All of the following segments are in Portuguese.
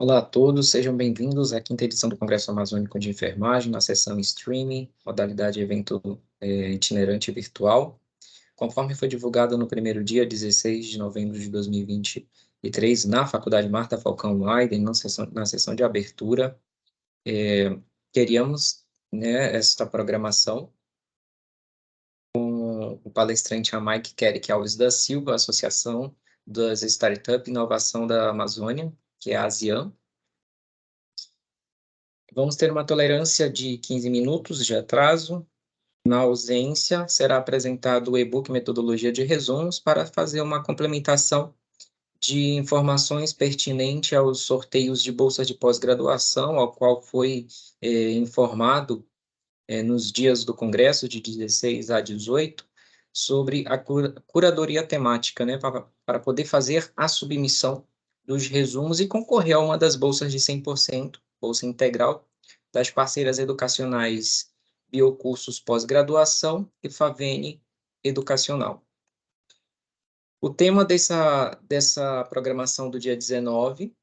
Olá a todos, sejam bem-vindos à quinta edição do Congresso Amazônico de Enfermagem, na sessão streaming, modalidade evento itinerante virtual. Conforme foi divulgado no primeiro dia, 16 de novembro de 2023, na Faculdade Marta Falcão Leiden, na sessão de abertura, teríamos, né, esta programação com o palestrante Mike Kerik Alves da Silva, Associação das Startup Inovação da Amazônia, que é a ASIAM. Vamos ter uma tolerância de 15 minutos de atraso. Na ausência, será apresentado o e-book Metodologia de Resumos para fazer uma complementação de informações pertinentes aos sorteios de bolsas de pós-graduação, ao qual foi informado nos dias do Congresso, de 16 a 18, sobre a curadoria temática, né, para poder fazer a submissão dos resumos e concorrer a uma das bolsas de 100%, bolsa integral, das parceiras educacionais Biocursos Pós-Graduação e Favene Educacional. O tema dessa programação do dia 19,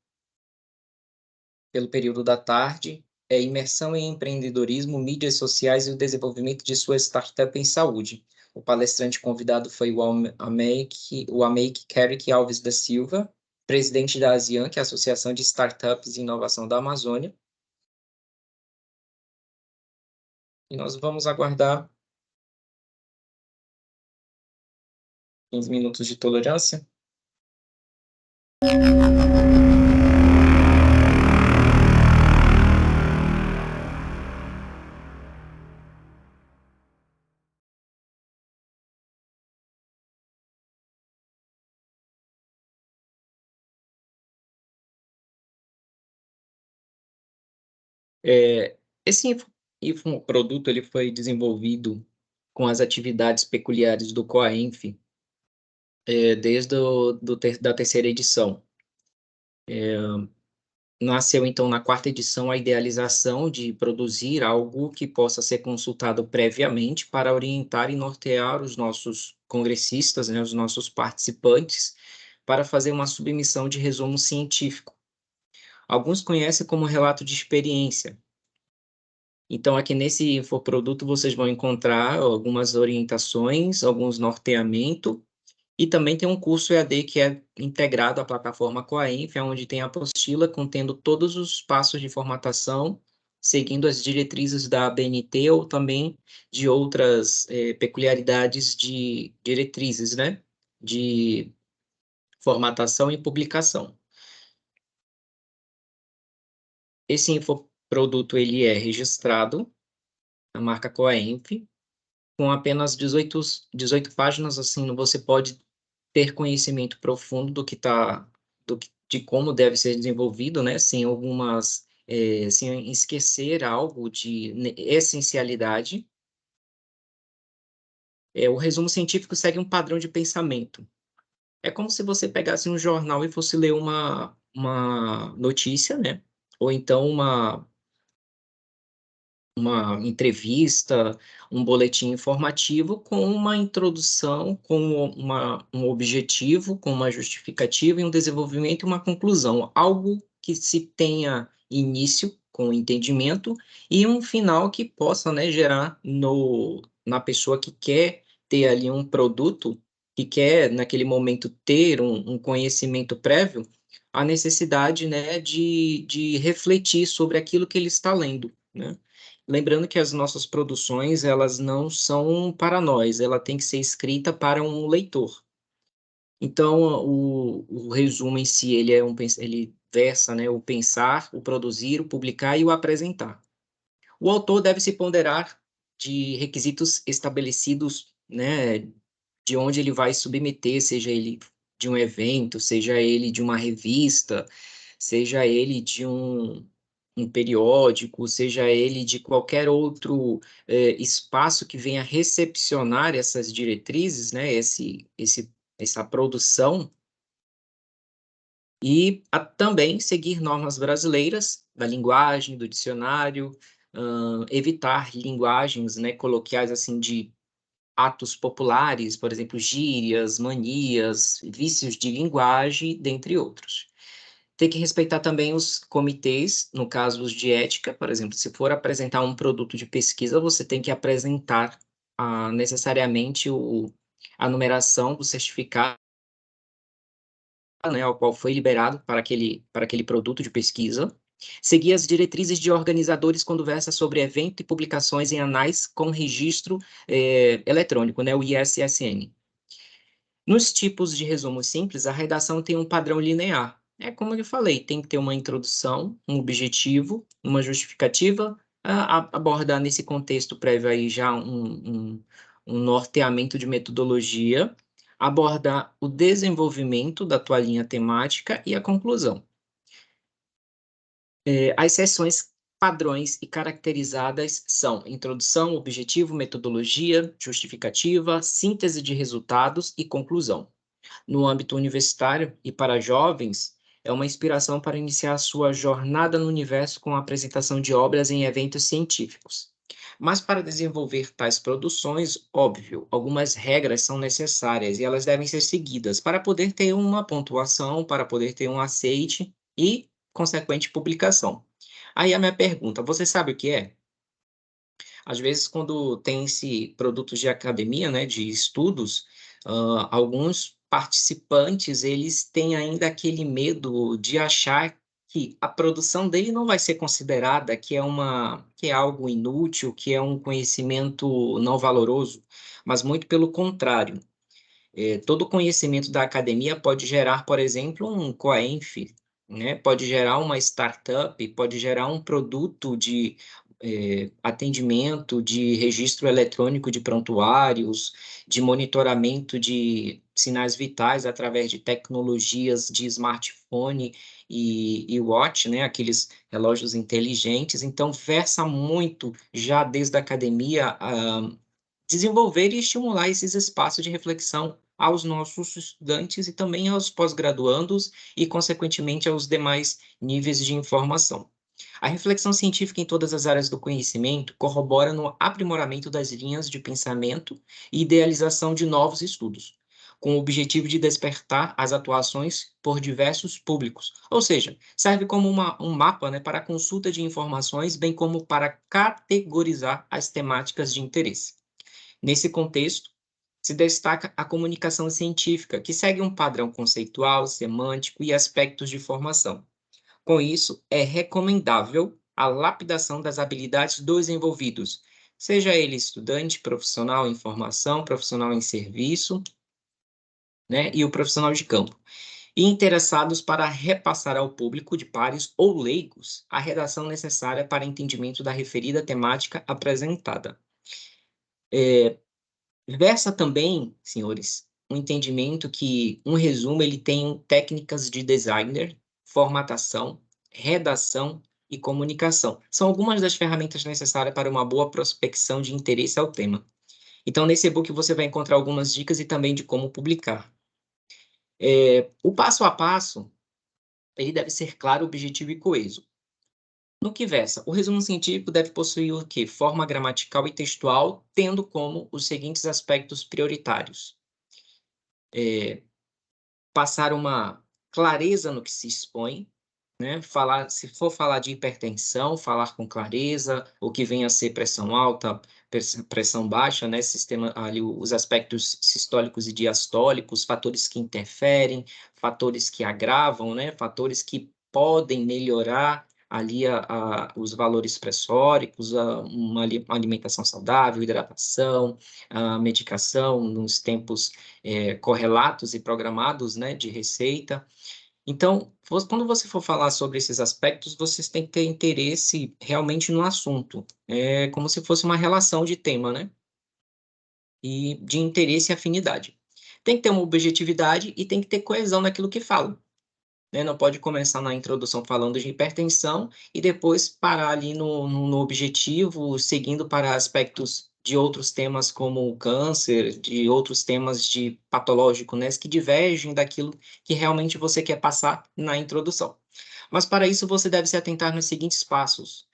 pelo período da tarde, é imersão em empreendedorismo, mídias sociais e o desenvolvimento de sua startup em saúde. O palestrante convidado foi o Ameik Kerik Alves da Silva, presidente da ASIAN, que é a Associação de Startups e Inovação da Amazônia. E nós vamos aguardar 15 minutos de tolerância. Esse infoproduto ele foi desenvolvido com as atividades peculiares do COAINF desde da terceira edição. Nasceu, então, na quarta edição, a idealização de produzir algo que possa ser consultado previamente para orientar e nortear os nossos congressistas, né, os nossos participantes, para fazer uma submissão de resumo científico. Alguns conhecem como relato de experiência. Então, aqui nesse infoproduto, vocês vão encontrar algumas orientações, alguns norteamentos, e também tem um curso EAD que é integrado à plataforma Coainf, onde tem a apostila contendo todos os passos de formatação, seguindo as diretrizes da ABNT ou também de outras peculiaridades de diretrizes, né, de formatação e publicação. Esse infoproduto ele é registrado na marca Coainf, com apenas 18 páginas, assim, você pode ter conhecimento profundo de como deve ser desenvolvido, né, sem esquecer algo de essencialidade. O resumo científico segue um padrão de pensamento. É como se você pegasse um jornal e fosse ler uma notícia, né, ou então uma entrevista, um boletim informativo com uma introdução, com um objetivo, com uma justificativa e um desenvolvimento e uma conclusão. Algo que se tenha início com o entendimento e um final que possa, né, gerar na pessoa que quer ter ali um produto, que quer, naquele momento, ter um conhecimento prévio, a necessidade, né, de refletir sobre aquilo que ele está lendo, né? Lembrando que as nossas produções, elas não são para nós, ela tem que ser escrita para um leitor. Então, o resumo em si, ele versa, né, o pensar, o produzir, o publicar e o apresentar. O autor deve se ponderar de requisitos estabelecidos, né, de onde ele vai submeter, seja ele de um evento, seja ele de uma revista, seja ele de um periódico, seja ele de qualquer outro espaço que venha recepcionar essas diretrizes, né, essa produção, e também seguir normas brasileiras da linguagem, do dicionário, evitar linguagens, né, coloquiais assim de atos populares, por exemplo, gírias, manias, vícios de linguagem, dentre outros. Tem que respeitar também os comitês, no caso os de ética, por exemplo, se for apresentar um produto de pesquisa, você tem que apresentar, necessariamente a numeração do certificado, né, ao qual foi liberado para aquele produto de pesquisa. Seguir as diretrizes de organizadores quando versa sobre evento e publicações em anais com registro, eletrônico, né, o ISSN. Nos tipos de resumos simples, a redação tem um padrão linear. É como eu falei, tem que ter uma introdução, um objetivo, uma justificativa, abordar nesse contexto prévio aí já um norteamento de metodologia, abordar o desenvolvimento da tua linha temática e a conclusão. As seções padrões e caracterizadas são introdução, objetivo, metodologia, justificativa, síntese de resultados e conclusão. No âmbito universitário e para jovens, é uma inspiração para iniciar sua jornada no universo com a apresentação de obras em eventos científicos. Mas para desenvolver tais produções, óbvio, algumas regras são necessárias e elas devem ser seguidas para poder ter uma pontuação, para poder ter um aceite e consequente publicação. Aí a minha pergunta, você sabe o que é? Às vezes, quando tem-se produtos de academia, né, de estudos, alguns participantes, eles têm ainda aquele medo de achar que a produção dele não vai ser considerada, que é algo inútil, que é um conhecimento não valoroso, mas muito pelo contrário. Todo conhecimento da academia pode gerar, por exemplo, um coenf, né? Pode gerar uma startup, pode gerar um produto de atendimento, de registro eletrônico de prontuários, de monitoramento de sinais vitais através de tecnologias de smartphone e watch, né? Aqueles relógios inteligentes. Então, versa muito já desde a academia desenvolver e estimular esses espaços de reflexão aos nossos estudantes e também aos pós-graduandos e, consequentemente, aos demais níveis de informação. A reflexão científica em todas as áreas do conhecimento corrobora no aprimoramento das linhas de pensamento e idealização de novos estudos, com o objetivo de despertar as atuações por diversos públicos, ou seja, serve como um mapa, né, para a consulta de informações, bem como para categorizar as temáticas de interesse. Nesse contexto, se destaca a comunicação científica, que segue um padrão conceitual, semântico e aspectos de formação. Com isso, é recomendável a lapidação das habilidades dos envolvidos, seja ele estudante, profissional em formação, profissional em serviço, né, e o profissional de campo, e interessados para repassar ao público de pares ou leigos a redação necessária para entendimento da referida temática apresentada. Versa também, senhores, um entendimento que um resumo ele tem técnicas de designer, formatação, redação e comunicação. São algumas das ferramentas necessárias para uma boa prospecção de interesse ao tema. Então, nesse e-book você vai encontrar algumas dicas e também de como publicar. O passo a passo, ele deve ser claro, objetivo e coeso. No que versa, o resumo científico deve possuir o quê? Forma gramatical e textual, tendo como os seguintes aspectos prioritários: passar uma clareza no que se expõe, né? Falar, se for falar de hipertensão, falar com clareza, o que vem a ser pressão alta, pressão baixa, né? Sistema ali, os aspectos sistólicos e diastólicos, fatores que interferem, fatores que agravam, né? Fatores que podem melhorar ali os valores pressóricos, uma alimentação saudável, hidratação, a medicação nos tempos correlatos e programados, né, de receita. Então, quando você for falar sobre esses aspectos, vocês têm que ter interesse realmente no assunto. É como se fosse uma relação de tema, né? E de interesse e afinidade. Tem que ter uma objetividade e tem que ter coesão naquilo que fala, né? Não pode começar na introdução falando de hipertensão e depois parar ali no objetivo, seguindo para aspectos de outros temas como o câncer, de outros temas de patológico, né, que divergem daquilo que realmente você quer passar na introdução. Mas para isso você deve se atentar nos seguintes passos.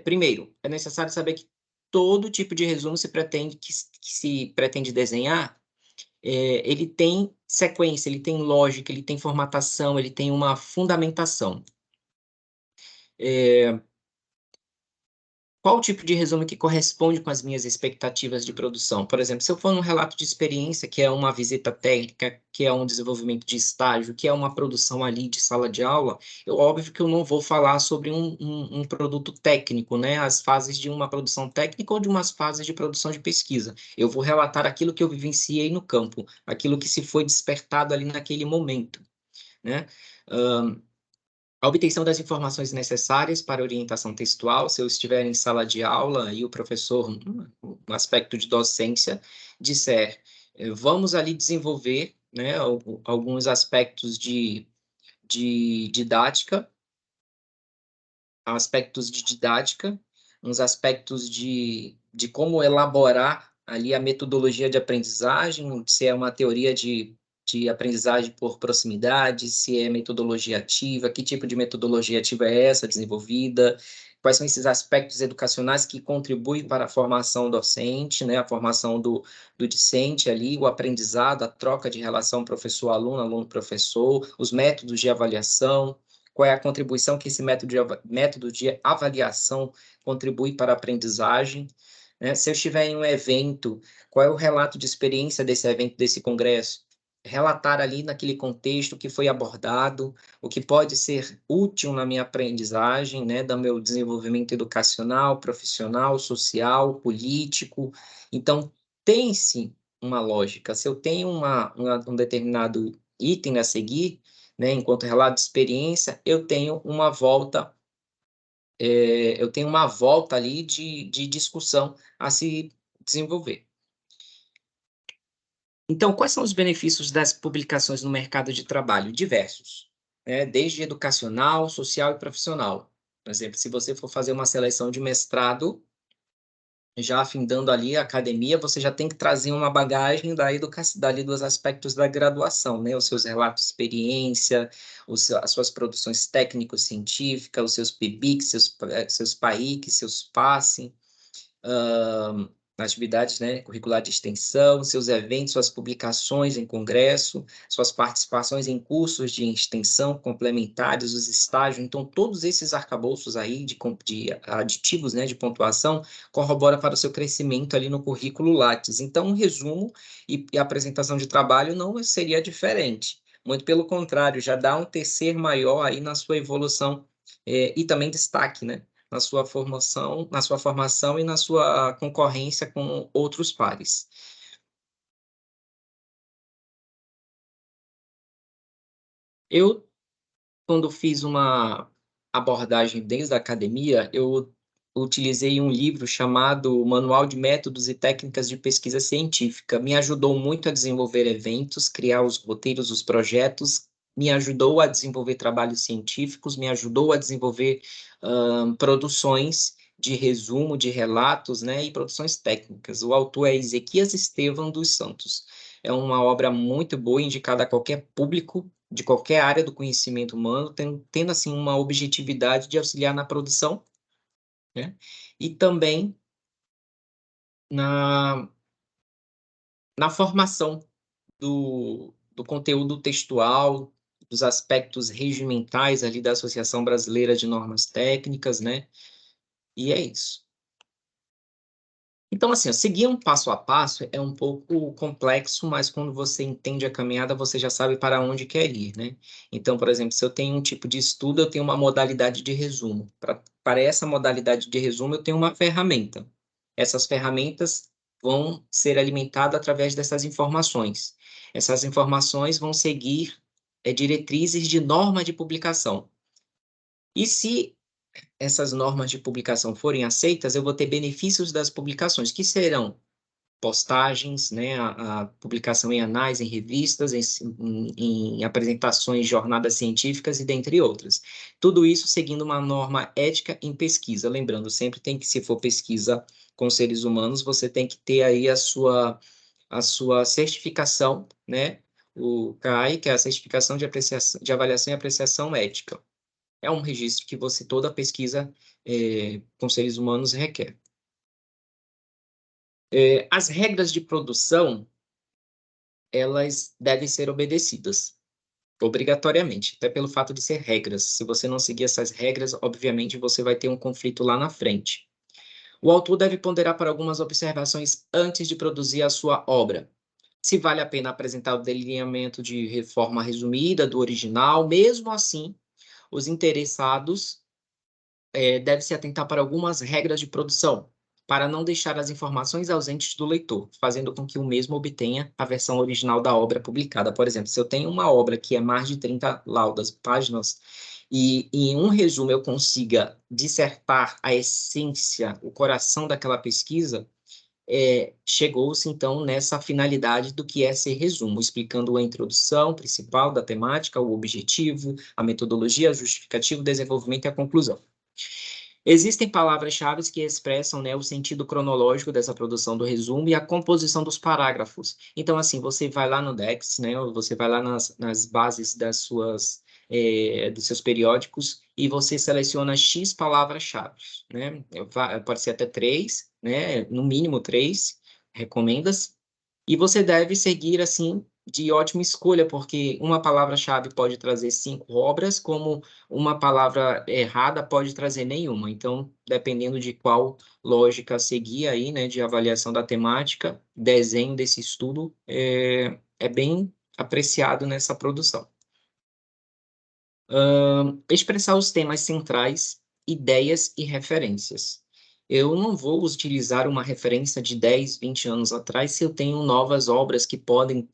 Primeiro, é necessário saber que todo tipo de resumo que se pretende desenhar, ele tem sequência, ele tem lógica, ele tem formatação, ele tem uma fundamentação. Qual o tipo de resumo que corresponde com as minhas expectativas de produção? Por exemplo, se eu for num relato de experiência, que é uma visita técnica, que é um desenvolvimento de estágio, que é uma produção ali de sala de aula, óbvio que eu não vou falar sobre um produto técnico, né? As fases de uma produção técnica ou de umas fases de produção de pesquisa. Eu vou relatar aquilo que eu vivenciei no campo, aquilo que se foi despertado ali naquele momento, né? A obtenção das informações necessárias para orientação textual, se eu estiver em sala de aula e o professor, um aspecto de docência, disser, vamos ali desenvolver, né, alguns aspectos de didática, uns aspectos de como elaborar ali a metodologia de aprendizagem, se é uma teoria de aprendizagem por proximidade, se é metodologia ativa, que tipo de metodologia ativa é essa desenvolvida, quais são esses aspectos educacionais que contribuem para a formação docente, né, a formação do discente ali, o aprendizado, a troca de relação professor-aluno, aluno-professor, os métodos de avaliação, qual é a contribuição que esse método de avaliação contribui para a aprendizagem, né? Se eu estiver em um evento, qual é o relato de experiência desse evento, desse congresso? Relatar ali naquele contexto o que foi abordado, o que pode ser útil na minha aprendizagem, né, do meu desenvolvimento educacional, profissional, social, político. Então, tem-se uma lógica. Se eu tenho um determinado item a seguir, né, enquanto relato de experiência, eu tenho uma volta ali de discussão a se desenvolver. Então, quais são os benefícios das publicações no mercado de trabalho? Diversos, né? Desde educacional, social e profissional. Por exemplo, se você for fazer uma seleção de mestrado, já afindando ali a academia, você já tem que trazer uma bagagem da educação, dali dos aspectos da graduação, né? Os seus relatos de experiência, as suas produções técnico-científicas, os seus PIBIC, seus PAIC, seus PASSE, atividades, né, curricular de extensão, seus eventos, suas publicações em congresso, suas participações em cursos de extensão complementares, os estágios. Então, todos esses arcabouços aí de aditivos, né, de pontuação, corrobora para o seu crescimento ali no currículo Lattes. Então, um resumo e apresentação de trabalho não seria diferente. Muito pelo contrário, já dá um tecer maior aí na sua evolução e também destaque, né? Na sua formação e na sua concorrência com outros pares. Eu, quando fiz uma abordagem desde a academia, eu utilizei um livro chamado Manual de Métodos e Técnicas de Pesquisa Científica. Me ajudou muito a desenvolver eventos, criar os roteiros, os projetos, me ajudou a desenvolver trabalhos científicos, me ajudou a desenvolver produções de resumo, de relatos, né, e produções técnicas. O autor é Ezequias Estevam dos Santos. É uma obra muito boa, indicada a qualquer público, de qualquer área do conhecimento humano, tendo assim uma objetividade de auxiliar na produção, né? E também na, na formação do conteúdo textual, dos aspectos regimentais ali da Associação Brasileira de Normas Técnicas, né? E é isso. Então, assim, ó, seguir um passo a passo é um pouco complexo, mas quando você entende a caminhada, você já sabe para onde quer ir, né? Então, por exemplo, se eu tenho um tipo de estudo, eu tenho uma modalidade de resumo. Para essa modalidade de resumo, eu tenho uma ferramenta. Essas ferramentas vão ser alimentadas através dessas informações. Essas informações vão seguir diretrizes de norma de publicação. E se essas normas de publicação forem aceitas, eu vou ter benefícios das publicações, que serão postagens, né, a publicação em anais, em revistas, em apresentações, jornadas científicas e dentre outras. Tudo isso seguindo uma norma ética em pesquisa. Lembrando, sempre tem que, se for pesquisa com seres humanos, você tem que ter aí a sua certificação, né, o CAI, que é a certificação de avaliação e apreciação ética. É um registro que toda pesquisa com seres humanos requer. As regras de produção, elas devem ser obedecidas, obrigatoriamente, até pelo fato de ser regras. Se você não seguir essas regras, obviamente você vai ter um conflito lá na frente. O autor deve ponderar para algumas observações antes de produzir a sua obra. Se vale a pena apresentar o delineamento de reforma resumida do original, mesmo assim, os interessados devem se atentar para algumas regras de produção, para não deixar as informações ausentes do leitor, fazendo com que o mesmo obtenha a versão original da obra publicada. Por exemplo, se eu tenho uma obra que é mais de 30 laudas, páginas, e em um resumo eu consiga dissertar a essência, o coração daquela pesquisa, chegou-se, então, nessa finalidade do que é ser resumo, explicando a introdução principal da temática, o objetivo, a metodologia, a justificativa, o desenvolvimento e a conclusão. Existem palavras-chave que expressam, né, o sentido cronológico dessa produção do resumo e a composição dos parágrafos. Então, assim, você vai lá no Dex, né, ou você vai lá nas bases dos seus periódicos e você seleciona X palavras-chave, né? Pode ser até 3, né, no mínimo 3, recomenda-se. E você deve seguir, assim, de ótima escolha, porque uma palavra-chave pode trazer 5 obras, como uma palavra errada pode trazer nenhuma. Então, dependendo de qual lógica seguir aí, né, de avaliação da temática, desenho desse estudo, é bem apreciado nessa produção. Expressar os temas centrais, ideias e referências. Eu não vou utilizar uma referência de 10, 20 anos atrás se eu tenho novas obras que podem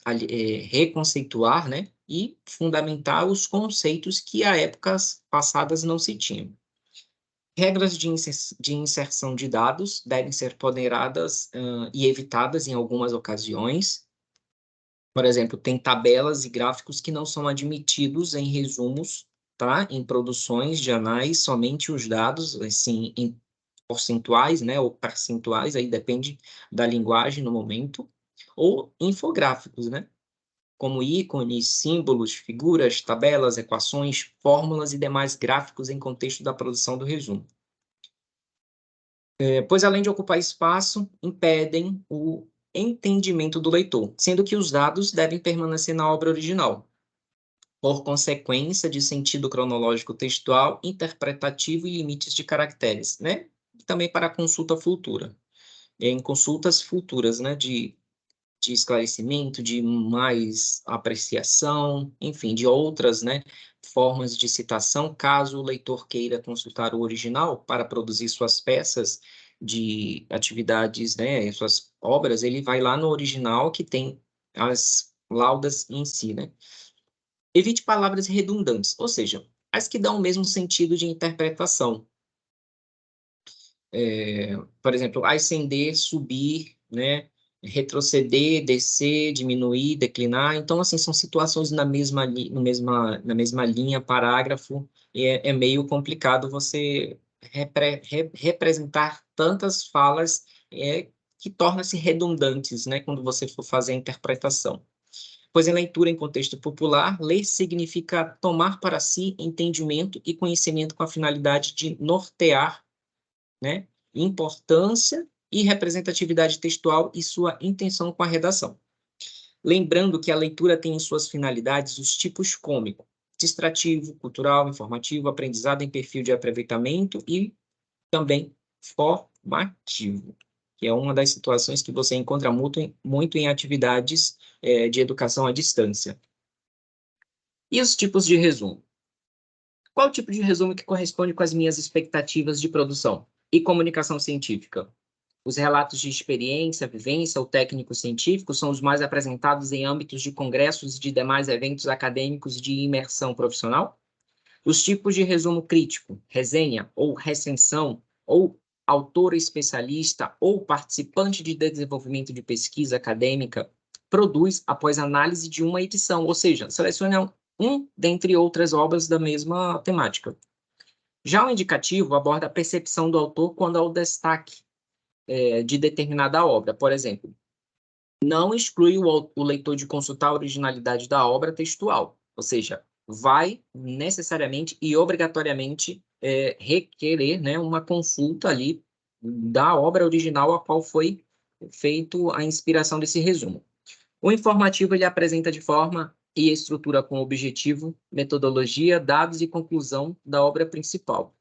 reconceituar, né, e fundamentar os conceitos que a épocas passadas não se tinham. Regras de inserção de dados devem ser ponderadas e evitadas em algumas ocasiões. Por exemplo, tem tabelas e gráficos que não são admitidos em resumos, tá? Em produções de anais, somente os dados, assim, em percentuais, né, ou percentuais, aí depende da linguagem no momento, ou infográficos, né? Como ícones, símbolos, figuras, tabelas, equações, fórmulas e demais gráficos em contexto da produção do resumo. Pois, além de ocupar espaço, impedem o entendimento do leitor, sendo que os dados devem permanecer na obra original, por consequência de sentido cronológico textual, interpretativo e limites de caracteres, né? E também para consulta futura, em consultas futuras, né, de esclarecimento, de mais apreciação, enfim, de outras, né, formas de citação, caso o leitor queira consultar o original para produzir suas peças de atividades, né, suas obras, ele vai lá no original que tem as laudas em si, né. Evite palavras redundantes, ou seja, as que dão o mesmo sentido de interpretação. Por exemplo, ascender, subir, né, retroceder, descer, diminuir, declinar. Então, assim, são situações na mesma linha, parágrafo, e é meio complicado você representar tantas falas que tornam-se redundantes, né, quando você for fazer a interpretação. Pois em leitura em contexto popular, ler significa tomar para si entendimento e conhecimento com a finalidade de nortear, né, importância e representatividade textual e sua intenção com a redação. Lembrando que a leitura tem em suas finalidades os tipos cômico, distrativo, cultural, informativo, aprendizado em perfil de aproveitamento e também formativo, que é uma das situações que você encontra muito em atividades de educação à distância. E os tipos de resumo? Qual o tipo de resumo que corresponde com as minhas expectativas de produção e comunicação científica? Os relatos de experiência, vivência ou técnicos científicos são os mais apresentados em âmbitos de congressos e de demais eventos acadêmicos de imersão profissional? Os tipos de resumo crítico, resenha ou recensão, ou autor especialista ou participante de desenvolvimento de pesquisa acadêmica, produz após análise de uma edição, ou seja, seleciona dentre outras obras da mesma temática. Já o indicativo aborda a percepção do autor quando ao destaque de determinada obra. Por exemplo, não exclui o leitor de consultar a originalidade da obra textual, ou seja, vai necessariamente e obrigatoriamente requerer, né, uma consulta ali da obra original a qual foi feito a inspiração desse resumo. O informativo ele apresenta de forma e estrutura com objetivo, metodologia, dados e conclusão da obra principal.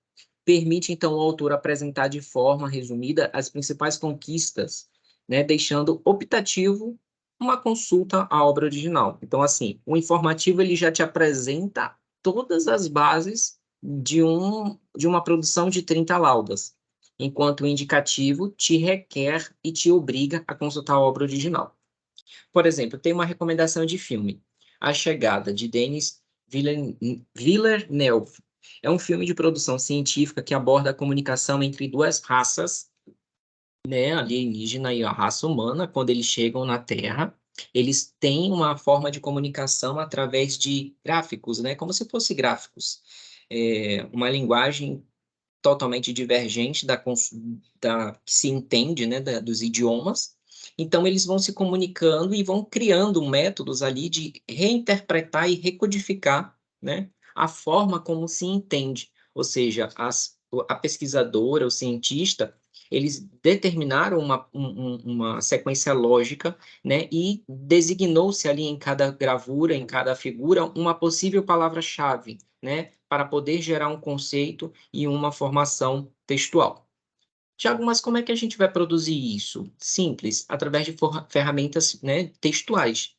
Permite, então, ao autor apresentar de forma resumida as principais conquistas, né, deixando optativo uma consulta à obra original. Então, assim, o informativo ele já te apresenta todas as bases de uma produção de 30 laudas, enquanto o indicativo te requer e te obriga a consultar a obra original. Por exemplo, tem uma recomendação de filme, A Chegada, de Denis Villeneuve. É um filme de produção científica que aborda a comunicação entre duas raças, né, alienígena e a raça humana, quando eles chegam na Terra. Eles têm uma forma de comunicação através de gráficos, né, como se fosse gráficos. Uma linguagem totalmente divergente da que se entende, né, dos idiomas. Então, eles vão se comunicando e vão criando métodos ali de reinterpretar e recodificar, né, a forma como se entende. Ou seja, a pesquisadora, o cientista, eles determinaram uma sequência lógica, né, e designou-se ali em cada gravura, em cada figura, uma possível palavra-chave, né, para poder gerar um conceito e uma formação textual. Tiago, mas como é que a gente vai produzir isso? Simples, através de ferramentas, né, textuais.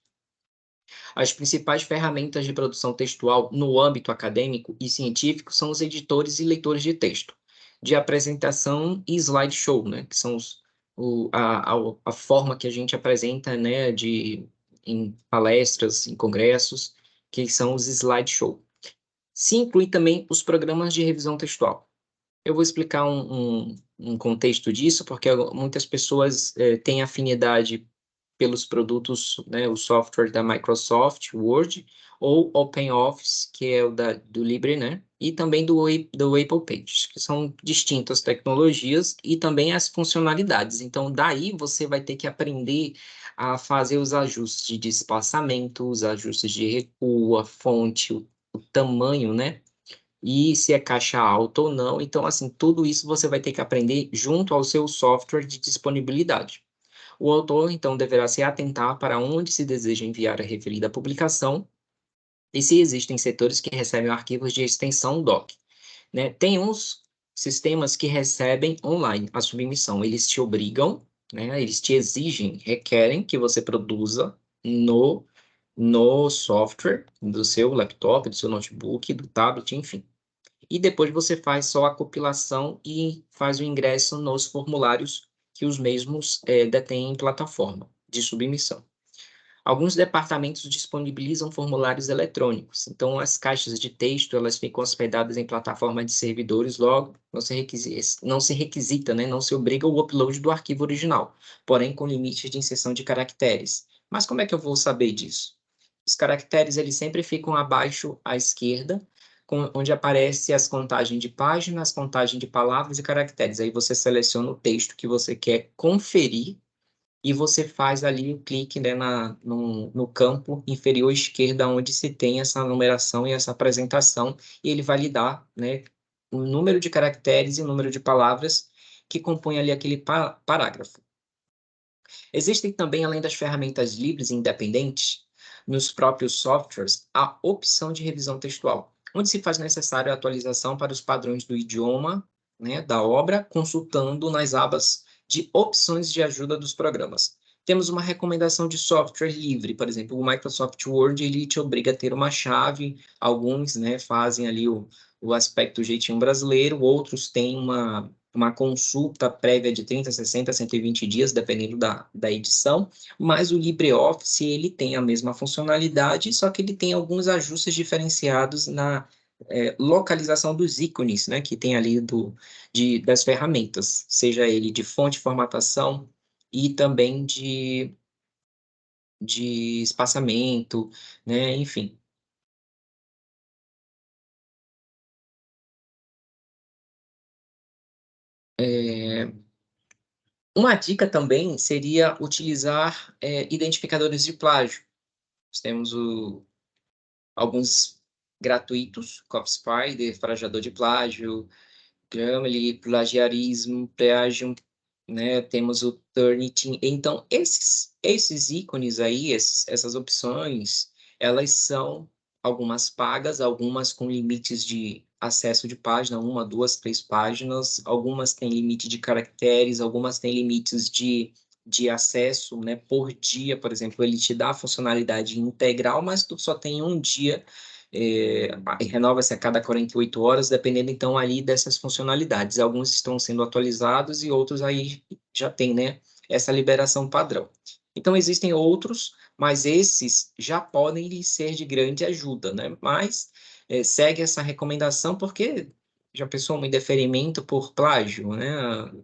As principais ferramentas de produção textual no âmbito acadêmico e científico são os editores e leitores de texto, de apresentação e slideshow, né, que são a forma que a gente apresenta, né, em palestras, em congressos, que são os slideshow. Se inclui também os programas de revisão textual. Eu vou explicar um contexto disso, porque muitas pessoas têm afinidade pelos produtos, né, o software da Microsoft, Word, ou OpenOffice, que é do Libre, né, e também do Apple Pages, que são distintas tecnologias e também as funcionalidades. Então, daí você vai ter que aprender a fazer os ajustes de espaçamento, os ajustes de recuo, a fonte, o tamanho, né, e se é caixa alta ou não. Então, assim, tudo isso você vai ter que aprender junto ao seu software de disponibilidade. O autor, então, deverá se atentar para onde se deseja enviar a referida publicação e se existem setores que recebem arquivos de extensão doc, né? Tem uns sistemas que recebem online a submissão, eles te obrigam, né? Eles te exigem, requerem que você produza no software do seu laptop, do seu notebook, do tablet, enfim. E depois você faz só a compilação e faz o ingresso nos formulários que os mesmos detêm em plataforma de submissão. Alguns departamentos disponibilizam formulários eletrônicos, então as caixas de texto elas ficam hospedadas em plataforma de servidores, logo não se requisita, né, não se obriga o upload do arquivo original, porém com limites de inserção de caracteres. Mas como é que eu vou saber disso? Os caracteres eles sempre ficam abaixo à esquerda, onde aparece as contagens de páginas, contagem de palavras e caracteres. Aí você seleciona o texto que você quer conferir e você faz ali o clique, né, no campo inferior esquerdo, onde se tem essa numeração e essa apresentação, e ele vai lhe dar, né, o número de caracteres e o número de palavras que compõem ali aquele parágrafo. Existem também, além das ferramentas livres e independentes, nos próprios softwares, a opção de revisão textual, onde se faz necessária a atualização para os padrões do idioma, né, da obra, consultando nas abas de opções de ajuda dos programas. Temos uma recomendação de software livre, por exemplo, o Microsoft Word, ele te obriga a ter uma chave, alguns, né, fazem ali o aspecto jeitinho brasileiro, outros têm uma consulta prévia de 30, 60, 120 dias, dependendo da edição, mas o LibreOffice, ele tem a mesma funcionalidade, só que ele tem alguns ajustes diferenciados na localização dos ícones, né, que tem ali das ferramentas, seja ele de fonte, formatação e também de espaçamento, né, enfim. Uma dica também seria utilizar identificadores de plágio. Nós temos alguns gratuitos, CopySpider, Farajador de Plágio, Grammarly, Plagiarismo, Plagium, né, temos o Turnitin. Então, esses ícones aí, essas opções, elas são algumas pagas, algumas com limites de acesso de página, 1, 2, 3 páginas, algumas têm limite de caracteres, algumas têm limites de acesso, né, por dia, por exemplo, ele te dá a funcionalidade integral, mas tu só tem um dia, renova-se a cada 48 horas, dependendo então ali dessas funcionalidades. Alguns estão sendo atualizados e outros aí já tem, né, essa liberação padrão. Então existem outros, mas esses já podem lhe ser de grande ajuda, né? Mas segue essa recomendação porque já pensou um indeferimento por plágio, né?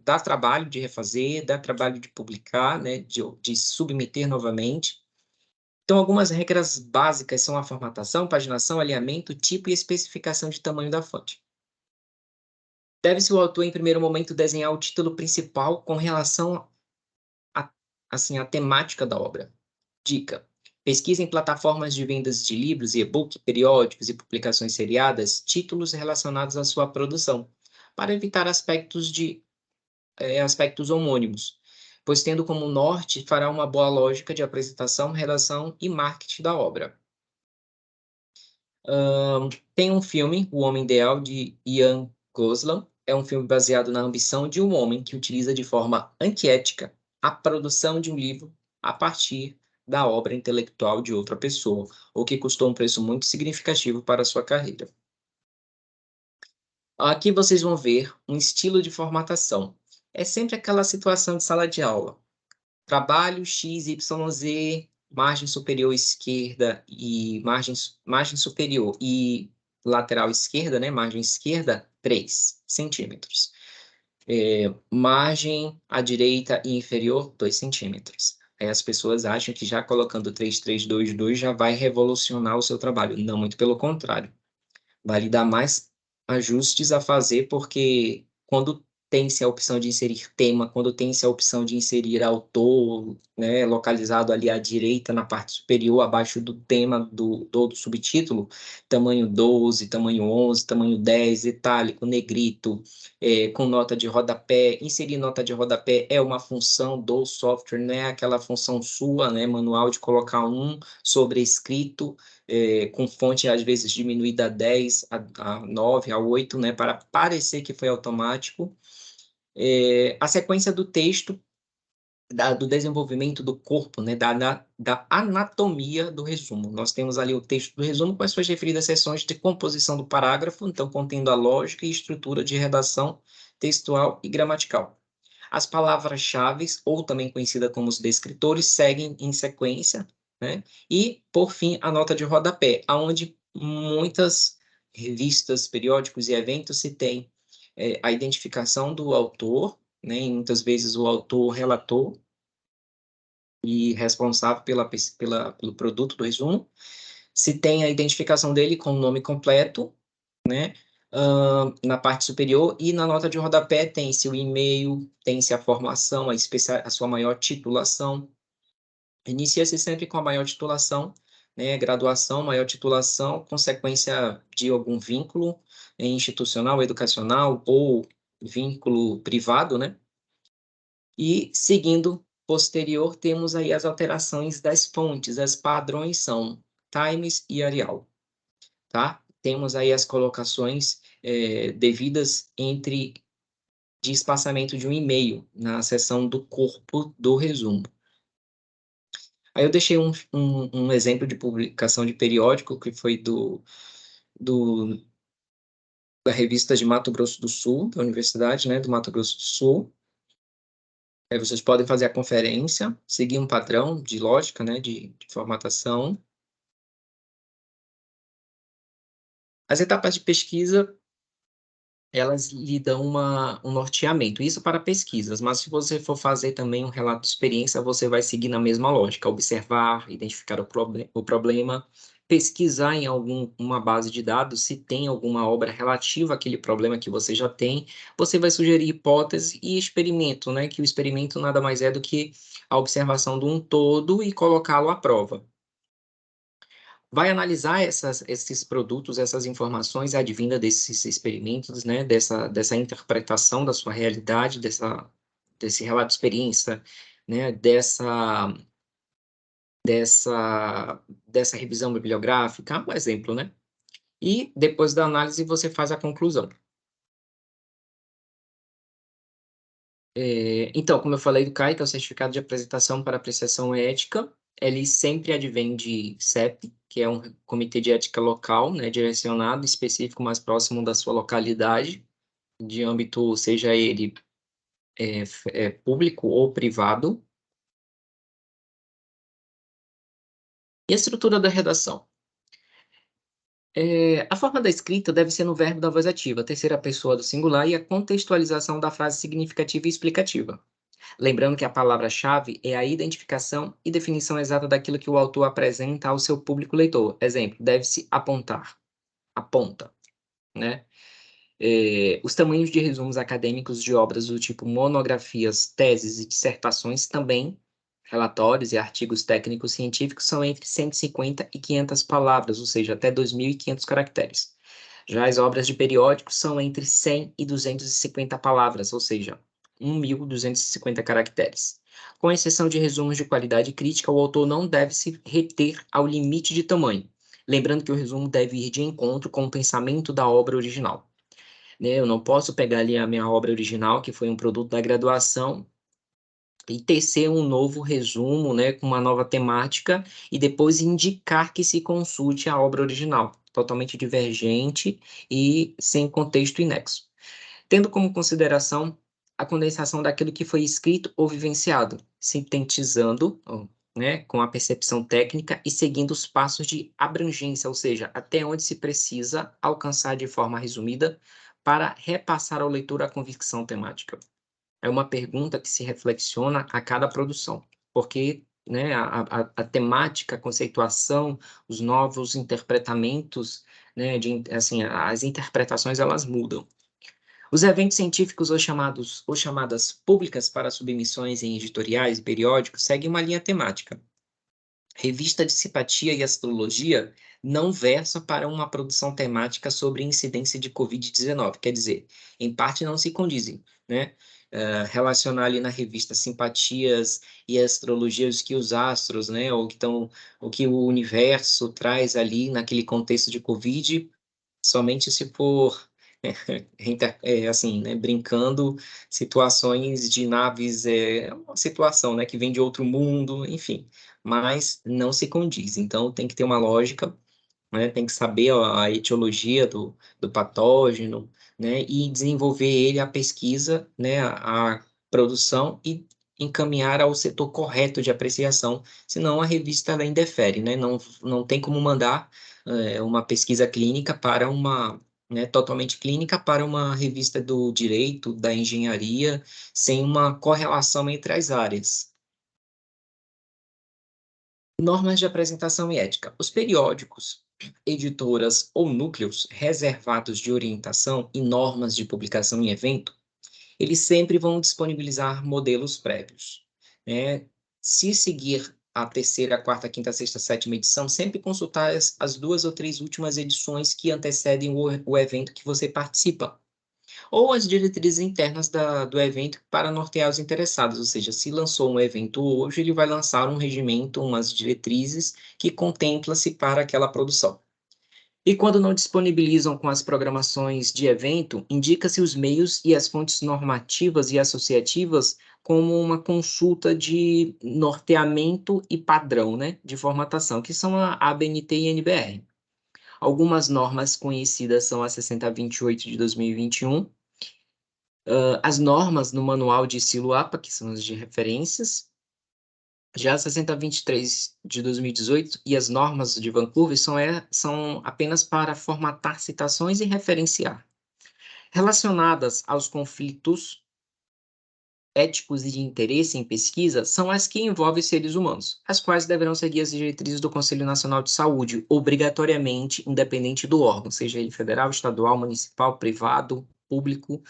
Dá trabalho de refazer, dá trabalho de publicar, né? De submeter novamente. Então, algumas regras básicas são a formatação, paginação, alinhamento, tipo e especificação de tamanho da fonte. Deve-se o autor, em primeiro momento, desenhar o título principal com relação a, assim, à temática da obra. Dica: pesquise em plataformas de vendas de livros, e-book, periódicos e publicações seriadas, títulos relacionados à sua produção, para evitar aspectos homônimos, pois tendo como norte fará uma boa lógica de apresentação, redação e marketing da obra. Tem um filme, O Homem Ideal, de Ian Gosling. É um filme baseado na ambição de um homem que utiliza de forma antiética a produção de um livro a partir da obra intelectual de outra pessoa, o que custou um preço muito significativo para a sua carreira. Aqui vocês vão ver um estilo de formatação. É sempre aquela situação de sala de aula. Trabalho X, Y, Z, margem superior esquerda e margem superior e lateral esquerda, né, margem esquerda, 3 centímetros. Margem à direita e inferior, 2 centímetros. Aí as pessoas acham que já colocando 3, 3, 2, 2 já vai revolucionar o seu trabalho. Não, muito pelo contrário. Vai lhe dar mais ajustes a fazer, porque quando tem-se a opção de inserir tema, quando tem-se a opção de inserir autor, né, localizado ali à direita, na parte superior, abaixo do tema do subtítulo, tamanho 12, tamanho 11, tamanho 10, itálico, negrito, com nota de rodapé. Inserir nota de rodapé é uma função do software, não é aquela função sua, né, manual, de colocar um sobrescrito, com fonte às vezes diminuída a 10, a 9, a 8, né, para parecer que foi automático. A sequência do texto, do desenvolvimento do corpo, né, da anatomia do resumo. Nós temos ali o texto do resumo com as suas referidas seções de composição do parágrafo, então contendo a lógica e estrutura de redação textual e gramatical. As palavras-chave, ou também conhecida como os descritores, seguem em sequência, né? E, por fim, a nota de rodapé, onde muitas revistas, periódicos e eventos se tem a identificação do autor, né? E muitas vezes o autor relator e responsável pelo produto do resumo, se tem a identificação dele com o nome completo, né? Na parte superior, e na nota de rodapé tem-se o e-mail, tem-se a formação, a sua maior titulação. Inicia-se sempre com a maior titulação, né? Graduação, maior titulação, consequência de algum vínculo institucional, educacional ou vínculo privado, né? E seguindo posterior, temos aí as alterações das fontes. As padrões são Times e Arial, tá? Temos aí as colocações devidas de espaçamento de um e-mail na seção do corpo do resumo. Aí eu deixei um exemplo de publicação de periódico que foi da revista de Mato Grosso do Sul, da Universidade, né, do Mato Grosso do Sul. Aí vocês podem fazer a conferência, seguir um padrão de lógica, né, de formatação. As etapas de pesquisa, elas lhe dão um norteamento, isso para pesquisas, mas se você for fazer também um relato de experiência, você vai seguir na mesma lógica, observar, identificar o problema, pesquisar em uma base de dados se tem alguma obra relativa àquele problema que você já tem, você vai sugerir hipótese e experimento, né, que o experimento nada mais é do que a observação de um todo e colocá-lo à prova. Vai analisar esses produtos, essas informações advindas desses experimentos, né, dessa interpretação da sua realidade, desse relato de experiência, né, dessa revisão bibliográfica, um exemplo, né? E depois da análise você faz a conclusão. Então, como eu falei do CAI, que é o Certificado de Apresentação para Apreciação Ética, ele sempre advém de CEP, que é um comitê de ética local, né, direcionado, específico, mais próximo da sua localidade, de âmbito, seja ele público ou privado. E a estrutura da redação? A forma da escrita deve ser no verbo da voz ativa, terceira pessoa do singular e a contextualização da frase significativa e explicativa. Lembrando que a palavra-chave é a identificação e definição exata daquilo que o autor apresenta ao seu público leitor. Exemplo, deve-se apontar, aponta, né? Os tamanhos de resumos acadêmicos de obras do tipo monografias, teses e dissertações também, relatórios e artigos técnicos científicos são entre 150 e 500 palavras, ou seja, até 2.500 caracteres. Já as obras de periódicos são entre 100 e 250 palavras, ou seja, 1.250 caracteres. Com exceção de resumos de qualidade crítica, o autor não deve se reter ao limite de tamanho, lembrando que o resumo deve ir de encontro com o pensamento da obra original. Né? Eu não posso pegar ali a minha obra original, que foi um produto da graduação, e tecer um novo resumo, né, com uma nova temática, e depois indicar que se consulte a obra original, totalmente divergente e sem contexto e nexo. Tendo como consideração a condensação daquilo que foi escrito ou vivenciado, sintetizando, né, com a percepção técnica e seguindo os passos de abrangência, ou seja, até onde se precisa alcançar de forma resumida para repassar ao leitor a convicção temática. É uma pergunta que se reflexiona a cada produção, porque, né, a temática, a conceituação, os novos interpretamentos, né, assim, as interpretações, elas mudam. Os eventos científicos ou chamadas públicas para submissões em editoriais e periódicos seguem uma linha temática. Revista de Simpatia e Astrologia não versa para uma produção temática sobre incidência de Covid-19, quer dizer, em parte não se condizem, né? Relacionar ali na revista Simpatias e Astrologias que os astros, né, o que o universo traz ali naquele contexto de Covid, somente se for assim, né, brincando, situações de naves, uma situação, né, que vem de outro mundo, enfim, mas não se condiz. Então, tem que ter uma lógica, né, tem que saber a etiologia do patógeno, né, e desenvolver ele, a pesquisa, né, a produção e encaminhar ao setor correto de apreciação, senão a revista ela indefere, né, não tem como mandar uma pesquisa clínica para uma, né, totalmente clínica para uma revista do direito, da engenharia, sem uma correlação entre as áreas. Normas de apresentação e ética. Os periódicos, editoras ou núcleos reservados de orientação e normas de publicação em evento, eles sempre vão disponibilizar modelos prévios, né? Se seguir a terceira, quarta, quinta, sexta, sétima edição, sempre consultar as 2 ou 3 últimas edições que antecedem o evento que você participa, ou as diretrizes internas do evento para nortear os interessados, ou seja, se lançou um evento hoje, ele vai lançar um regimento, umas diretrizes que contempla-se para aquela produção. E quando não disponibilizam com as programações de evento, indica-se os meios e as fontes normativas e associativas como uma consulta de norteamento e padrão, né, de formatação, que são a ABNT e a NBR. Algumas normas conhecidas são a 6028 de 2021, as normas no manual de Silo-APA, que são as de referências, já a 6023 de 2018 e as normas de Vancouver são apenas para formatar citações e referenciar. Relacionadas aos conflitos éticos e de interesse em pesquisa são as que envolvem seres humanos, as quais deverão seguir as diretrizes do Conselho Nacional de Saúde, obrigatoriamente independente do órgão, seja ele federal, estadual, municipal, privado, público,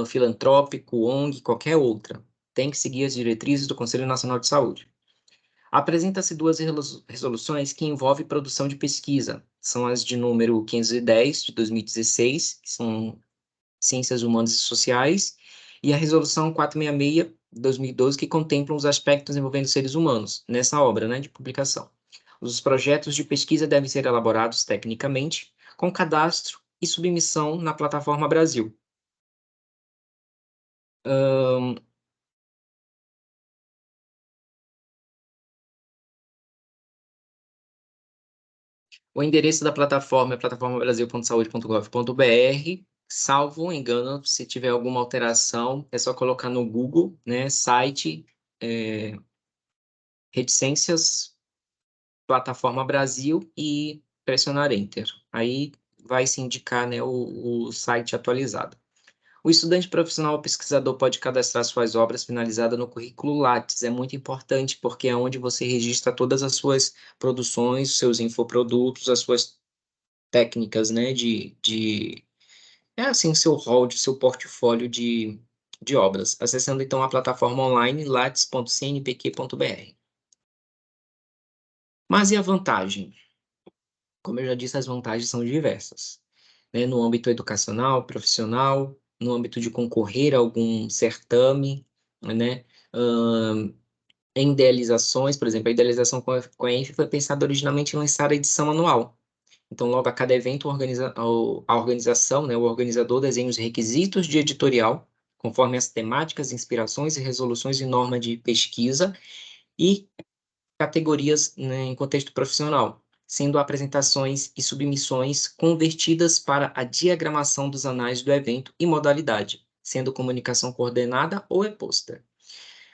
filantrópico, ONG, qualquer outra. Tem que seguir as diretrizes do Conselho Nacional de Saúde. Apresenta-se 2 resoluções que envolvem produção de pesquisa. São as de número 510, de 2016, que são Ciências Humanas e Sociais, e a Resolução 466, de 2012, que contemplam os aspectos envolvendo seres humanos, nessa obra, né, de publicação. Os projetos de pesquisa devem ser elaborados tecnicamente, com cadastro e submissão na plataforma Brasil. O endereço da plataforma é plataformabrasil.saude.gov.br. Salvo engano, se tiver alguma alteração, é só colocar no Google, né, site, reticências, plataforma Brasil e pressionar Enter. Aí vai se indicar, né, o site atualizado. O estudante profissional ou pesquisador pode cadastrar suas obras finalizadas no currículo Lattes. É muito importante, porque é onde você registra todas as suas produções, seus infoprodutos, as suas técnicas, né, é assim, seu rol, seu portfólio de obras, acessando então a plataforma online lattes.cnpq.br. Mas e a vantagem? Como eu já disse, as vantagens são diversas, né, no âmbito educacional, profissional, no âmbito de concorrer a algum certame, né, em idealizações, por exemplo, a idealização com a ENF foi pensada originalmente em lançar a edição anual. Então, logo a cada evento, a organização, né, o organizador desenha os requisitos de editorial, conforme as temáticas, inspirações e resoluções de norma de pesquisa e categorias, né, em contexto profissional, sendo apresentações e submissões convertidas para a diagramação dos anais do evento e modalidade, sendo comunicação coordenada ou e-poster.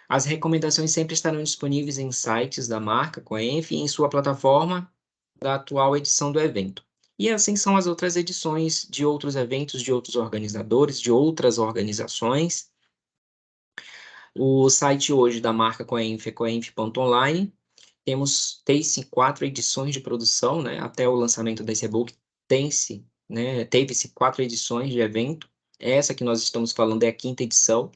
As recomendações sempre estarão disponíveis em sites da marca, Coenf, e em sua plataforma da atual edição do evento. E assim são as outras edições de outros eventos, de outros organizadores, de outras organizações. O site hoje da marca Coenf é coenf.online. Tem-se 4 edições de produção, né? Até o lançamento desse e-book, teve-se 4 edições de evento. Essa que nós estamos falando é a 5ª edição.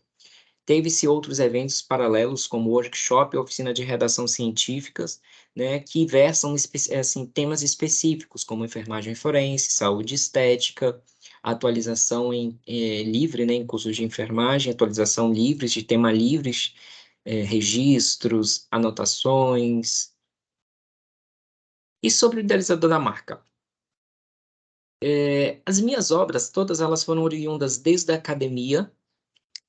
Teve-se outros eventos paralelos, como workshop e oficina de redação científicas, né, que versam assim, temas específicos, como enfermagem forense, saúde estética, atualização livre, né, em cursos de enfermagem, atualização livres, de tema livres, registros, anotações. E sobre o idealizador da marca? As minhas obras, todas elas foram oriundas desde a academia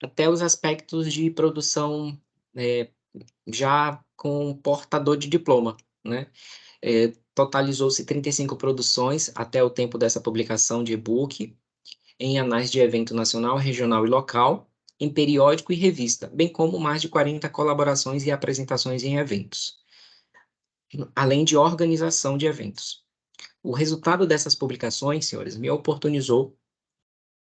até os aspectos de produção, já com portador de diploma, né? Totalizou-se 35 produções até o tempo dessa publicação de e-book, em anais de evento nacional, regional e local, em periódico e revista, bem como mais de 40 colaborações e apresentações em eventos, além de organização de eventos. O resultado dessas publicações, senhores, me oportunizou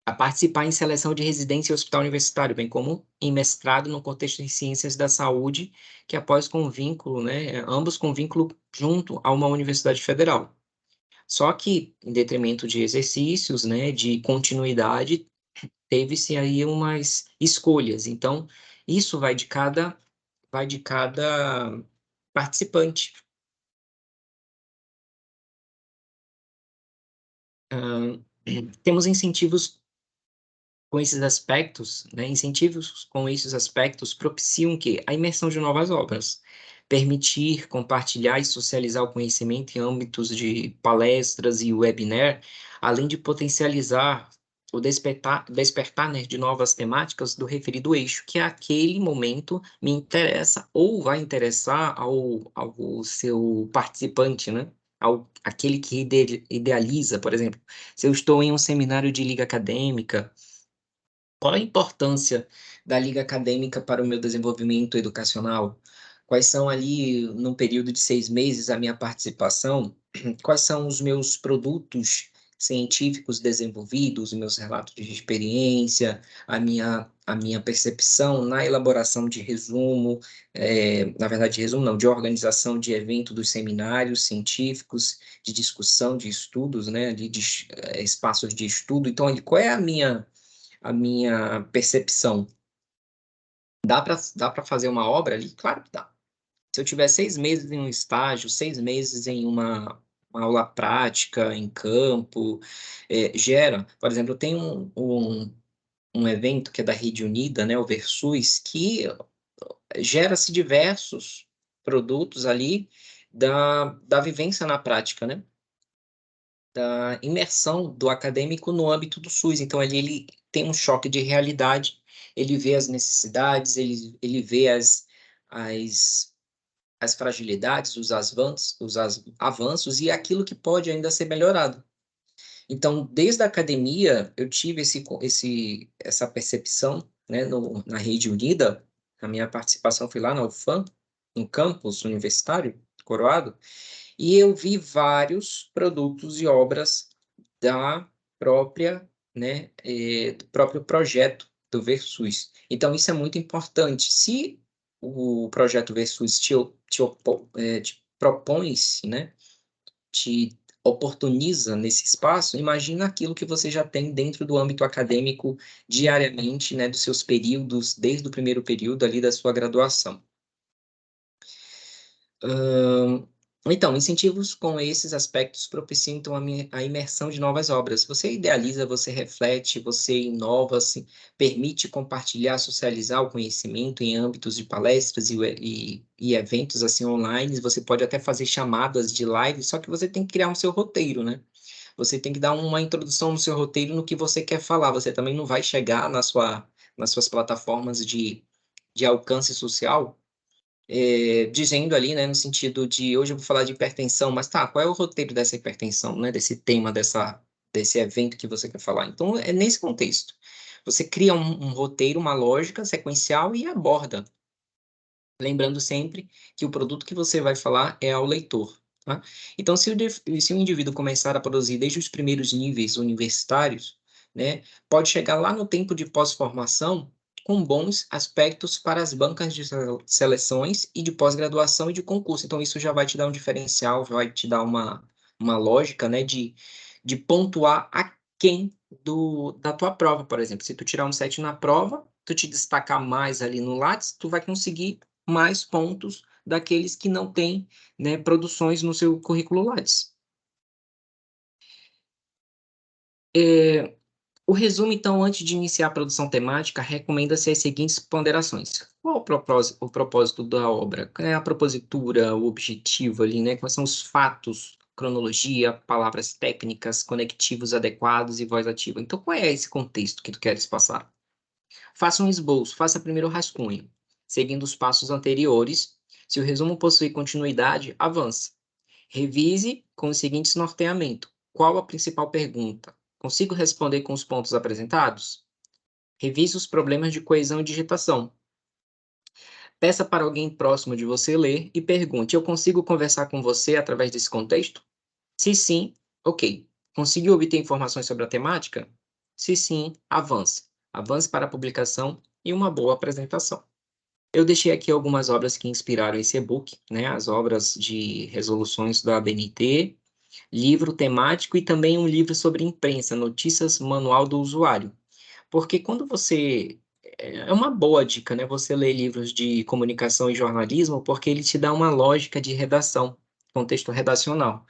a participar em seleção de residência em hospital universitário, bem como em mestrado no contexto em ciências da saúde, que após com vínculo, né, ambos com vínculo junto a uma universidade federal. Só que, em detrimento de exercícios, né, de continuidade, teve-se aí umas escolhas. Então, isso vai de cada participante. Temos incentivos com esses aspectos, né, incentivos com esses aspectos propiciam que a imersão de novas obras, permitir compartilhar e socializar o conhecimento em âmbitos de palestras e webinar, além de potencializar o despertar, né, de novas temáticas do referido eixo, que a aquele momento me interessa ou vai interessar ao seu participante, né? Aquele que idealiza, por exemplo, se eu estou em um seminário de liga acadêmica, qual a importância da liga acadêmica para o meu desenvolvimento educacional? Quais são ali, num período de 6 meses, a minha participação? Quais são os meus produtos científicos desenvolvidos, os meus relatos de experiência, a minha percepção na elaboração de resumo, na verdade, resumo não, de organização de evento dos seminários científicos, de discussão, de estudos, né, ali de espaços de estudo. Então, qual é a minha percepção? Dá para fazer uma obra ali? Claro que dá. Se eu tiver 6 meses em um estágio, 6 meses em uma aula prática, em campo, gera. Por exemplo, eu tenho um evento que é da Rede Unida, né, o Versus, que gera-se diversos produtos ali da vivência na prática, né, da imersão do acadêmico no âmbito do SUS. Então ali ele tem um choque de realidade, ele vê as necessidades, ele vê as as fragilidades, os avanços e aquilo que pode ainda ser melhorado. Então, desde a academia, eu tive essa percepção, né, na Rede Unida. A minha participação foi lá na UFAM, no campus universitário, Coroado, e eu vi vários produtos e obras da própria, né, do próprio projeto do Versus. Então, isso é muito importante. Se o projeto Versus te propõe-se, né, te oportuniza nesse espaço, imagina aquilo que você já tem dentro do âmbito acadêmico diariamente, né, dos seus períodos, desde o primeiro período ali da sua graduação. Hã, então, incentivos com esses aspectos propiciam, então, a imersão de novas obras. Você idealiza, você reflete, você inova, se permite compartilhar, socializar o conhecimento em âmbitos de palestras e eventos, assim, online. Você pode até fazer chamadas de live, só que você tem que criar um seu roteiro, né. Você tem que dar uma introdução no seu roteiro no que você quer falar. Você também não vai chegar nas suas plataformas de alcance social dizendo ali, né, no sentido de hoje eu vou falar de hipertensão, mas tá, qual é o roteiro dessa hipertensão, né, desse tema, desse evento que você quer falar? Então, é nesse contexto. Você cria um roteiro, uma lógica sequencial e aborda, lembrando sempre que o produto que você vai falar é ao leitor, tá? Então, se o indivíduo começar a produzir desde os primeiros níveis universitários, né, pode chegar lá no tempo de pós-formação com bons aspectos para as bancas de seleções e de pós-graduação e de concurso. Então, isso já vai te dar um diferencial, vai te dar uma lógica, né, de pontuar aquém da tua prova, por exemplo. Se tu tirar um 7 na prova, tu te destacar mais ali no Lattes, tu vai conseguir mais pontos daqueles que não têm, né, produções no seu currículo Lattes. Eh, o resumo, então, antes de iniciar a produção temática, recomenda-se as seguintes ponderações: qual o propósito da obra? Qual é a propositura, o objetivo ali, né? Quais são os fatos, cronologia, palavras técnicas, conectivos adequados e voz ativa. Então, qual é esse contexto que tu queres passar? Faça um esboço, faça primeiro o rascunho, seguindo os passos anteriores. Se o resumo possui continuidade, avance. Revise com os seguintes norteamento: qual a principal pergunta? Consigo responder com os pontos apresentados? Revise os problemas de coesão e digitação. Peça para alguém próximo de você ler e pergunte: eu consigo conversar com você através desse contexto? Se sim, ok. Conseguiu obter informações sobre a temática? Se sim, avance. Avance para a publicação e uma boa apresentação. Eu deixei aqui algumas obras que inspiraram esse e-book, né? As obras de resoluções da ABNT, livro temático e também um livro sobre imprensa, Notícias Manual do Usuário. Porque quando você é uma boa dica, né, você ler livros de comunicação e jornalismo, porque ele te dá uma lógica de redação, contexto redacional.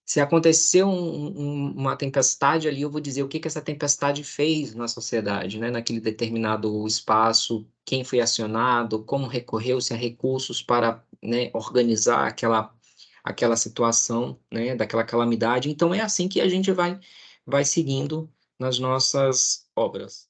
Se aconteceu uma tempestade ali, eu vou dizer o que que essa tempestade fez na sociedade, né, naquele determinado espaço, quem foi acionado, como recorreu-se a recursos para, né, organizar aquela situação, né, daquela calamidade. Então é assim que a gente vai seguindo nas nossas obras.